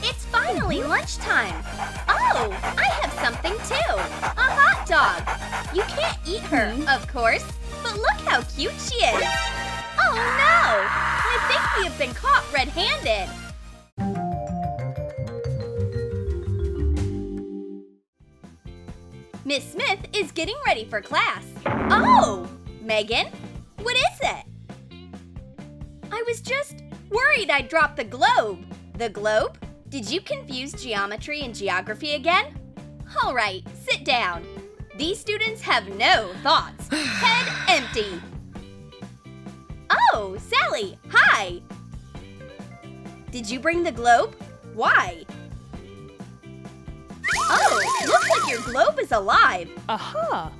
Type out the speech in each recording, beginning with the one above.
It's finally lunchtime. Oh, I have something too. A hot dog. You can't eat her, of course, but look how cute she is. Oh no! I think we have been caught red-handed. Miss Smith is getting ready for class. Oh! Megan, what is it? I was just worried I'd dropped the globe. The globe? Did you confuse geometry and geography again? All right, sit down. These students have no thoughts. Head empty. Oh, Sally, hi. Did you bring the globe? Why? Oh, looks like your globe is alive. Aha!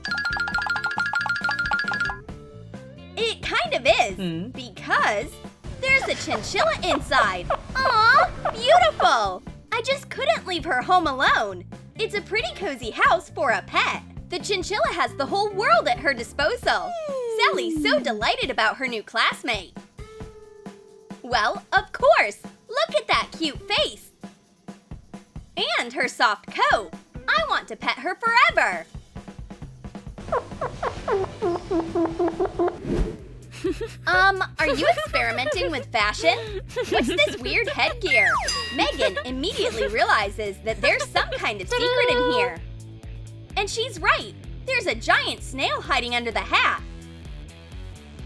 It kind of is, because there's a chinchilla inside. Aw, beautiful! I just couldn't leave her home alone. It's a pretty cozy house for a pet. The chinchilla has the whole world at her disposal. Sally's so delighted about her new classmate. Well, of course! Look at that cute face! And her soft coat. I want to pet her forever. Are you experimenting with fashion? What's this weird headgear? Megan immediately realizes that there's some kind of secret in here. And she's right. There's a giant snail hiding under the hat.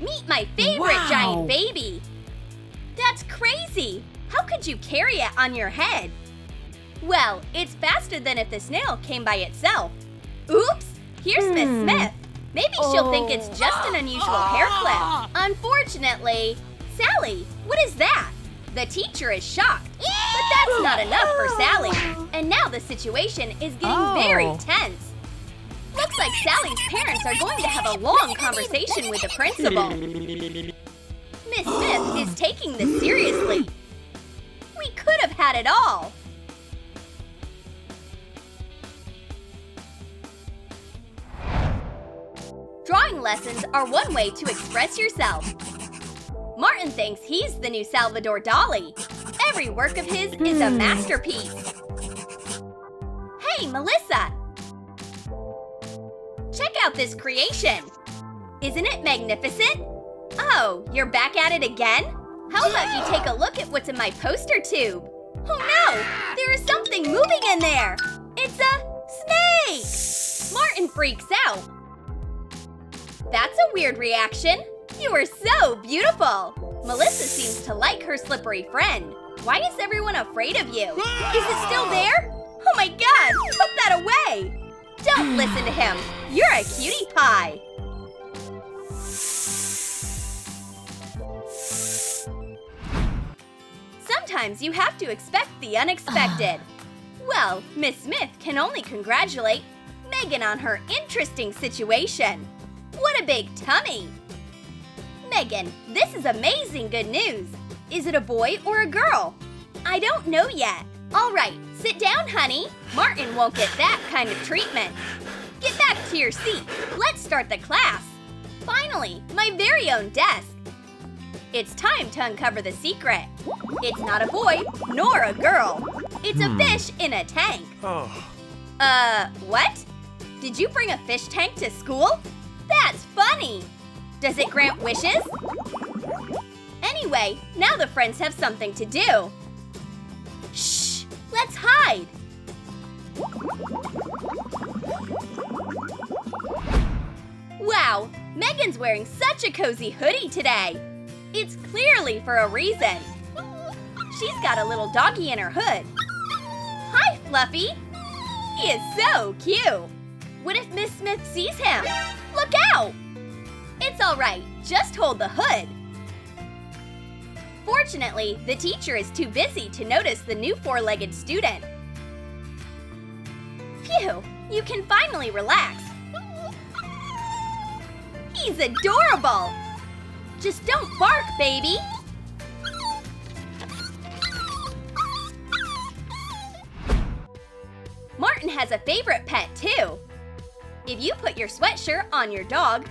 Meet my favorite giant baby. That's crazy. How could you carry it on your head? Well, it's faster than if the snail came by itself. Oops, here's Miss Smith. Maybe she'll think it's just an unusual hair clip. Unfortunately, Sally, what is that? The teacher is shocked, but that's not enough for Sally. And now the situation is getting very tense. Looks like Sally's parents are going to have a long conversation with the principal. Miss Smith is taking this seriously. We could have had it all. Drawing lessons are one way to express yourself. Martin thinks he's the new Salvador Dali. Every work of his is a masterpiece. Hey, Melissa! Check out this creation. Isn't it magnificent? Oh, you're back at it again? How about you take a look at what's in my poster tube? Oh no! There is something moving in there! It's a snake! Martin freaks out. That's a weird reaction. You are so beautiful. Melissa seems to like her slippery friend. Why is everyone afraid of you? Is it still there? Oh my god, put that away. Don't listen to him. You're a cutie pie. Sometimes you have to expect the unexpected. Well, Miss Smith can only congratulate Megan on her interesting situation. What a big tummy! Megan, this is amazing good news. Is it a boy or a girl? I don't know yet. All right, sit down, honey. Martin won't get that kind of treatment. Get back to your seat. Let's start the class. Finally, my very own desk. It's time to uncover the secret. It's not a boy nor a girl. It's a fish in a tank. What? Did you bring a fish tank to school? That's funny! Does it grant wishes? Anyway, now the friends have something to do. Shh! Let's hide! Wow! Megan's wearing such a cozy hoodie today! It's clearly for a reason. She's got a little doggy in her hood. Hi, Fluffy! He is so cute! What if Miss Smith sees him? Look out! It's all right, just hold the hood. Fortunately, the teacher is too busy to notice the new four-legged student. Phew, you can finally relax. He's adorable! Just don't bark, baby! Martin has a favorite pet, too. If you put your sweatshirt on your dog,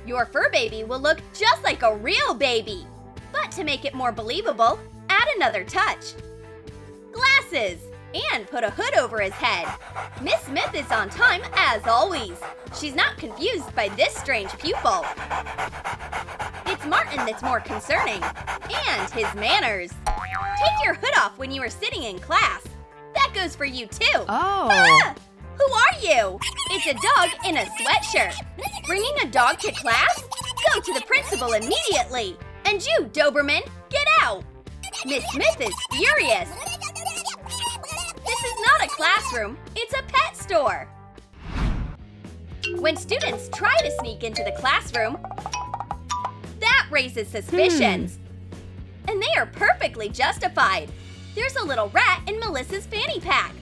your fur baby will look just like a real baby. But to make it more believable, add another touch. Glasses! And put a hood over his head. Miss Smith is on time as always. She's not confused by this strange pupil. It's Martin that's more concerning. And his manners. Take your hood off when you are sitting in class. That goes for you too. Oh. Ah! Who are you? It's a dog in a sweatshirt. Bringing a dog to class? Go to the principal immediately. And you, Doberman, get out. Miss Smith is furious. This is not a classroom, it's a pet store. When students try to sneak into the classroom, that raises suspicions. And they are perfectly justified. There's a little rat in Melissa's fanny pack.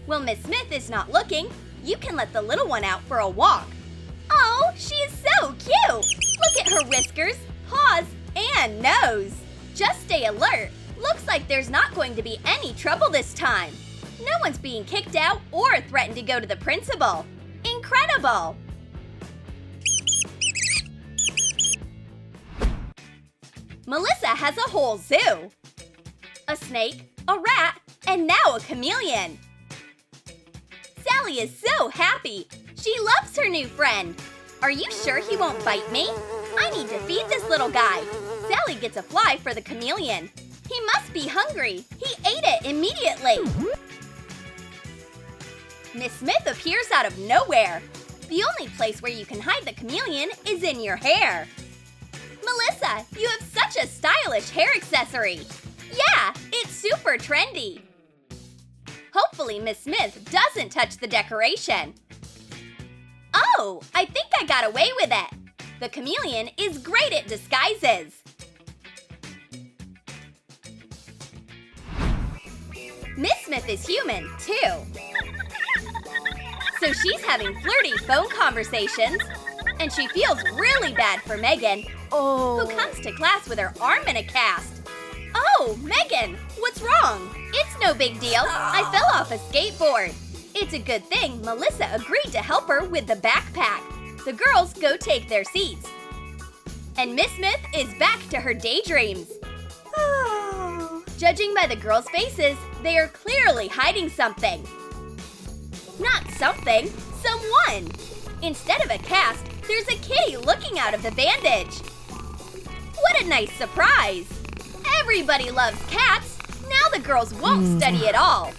While Miss Smith is not looking, you can let the little one out for a walk. Oh, she is so cute! Look at her whiskers, paws, and nose. Just stay alert. Looks like there's not going to be any trouble this time. No one's being kicked out or threatened to go to the principal. Incredible! Melissa has a whole zoo. A snake, a rat, and now a chameleon. Sally is so happy. She loves her new friend. Are you sure he won't bite me? I need to feed this little guy. Sally gets a fly for the chameleon. He must be hungry. He ate it immediately. Miss Smith appears out of nowhere. The only place where you can hide the chameleon is in your hair. Melissa, you have such a stylish hair accessory. Yeah, it's super trendy. Hopefully Miss Smith doesn't touch the decoration. Oh, I think I got away with it. The chameleon is great at disguises. Miss Smith is human, too. So she's having flirty phone conversations, and she feels really bad for Megan, who comes to class with her arm in a cast. Oh, Megan, what's wrong? It's no big deal. I fell off a skateboard. It's a good thing Melissa agreed to help her with the backpack. The girls go take their seats. And Miss Smith is back to her daydreams. Judging by the girls' faces, they are clearly hiding something. Not something, someone. Instead of a cast, there's a kitty looking out of the bandage. What a nice surprise. Everybody loves cats. Now the girls won't study at all.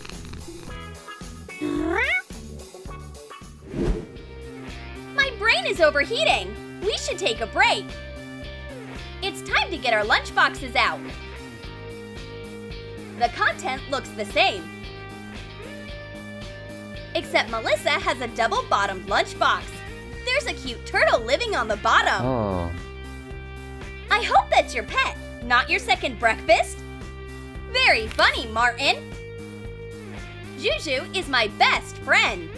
My brain is overheating. We should take a break. It's time to get our lunch boxes out. The content looks the same. Except Melissa has a double-bottomed lunchbox. There's a cute turtle living on the bottom. Oh. I hope that's your pet, not your second breakfast. Very funny, Martin. Juju is my best friend.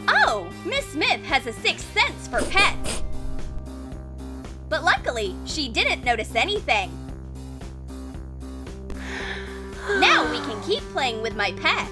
Oh, Miss Smith has a sixth sense for pets. But luckily, she didn't notice anything. Now we can keep playing with my pet.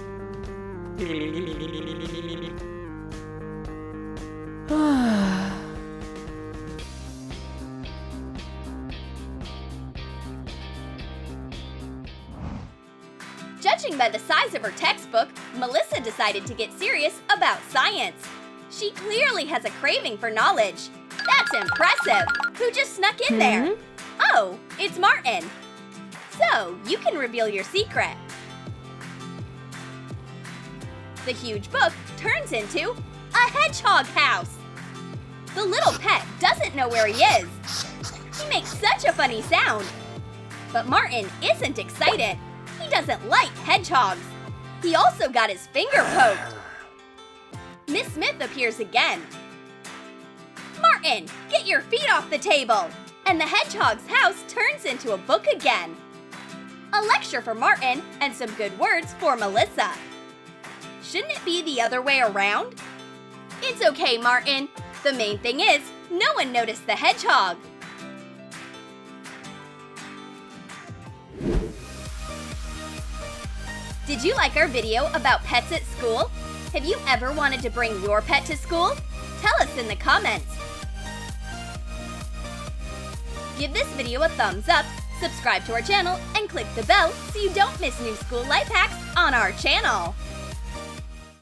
Judging by the size of her textbook, Melissa decided to get serious about science. She clearly has a craving for knowledge. That's impressive. Who just snuck in there? Oh, it's Martin. So, you can reveal your secret. The huge book turns into a hedgehog house. The little pet doesn't know where he is. He makes such a funny sound. But Martin isn't excited. He doesn't like hedgehogs. He also got his finger poked. Miss Smith appears again. Martin, get your feet off the table. And the hedgehog's house turns into a book again. A lecture for Martin and some good words for Melissa. Shouldn't it be the other way around? It's okay, Martin. The main thing is, no one noticed the hedgehog. Did you like our video about pets at school? Have you ever wanted to bring your pet to school? Tell us in the comments. Give this video a thumbs up, subscribe to our channel, and click the bell so you don't miss new school life hacks on our channel.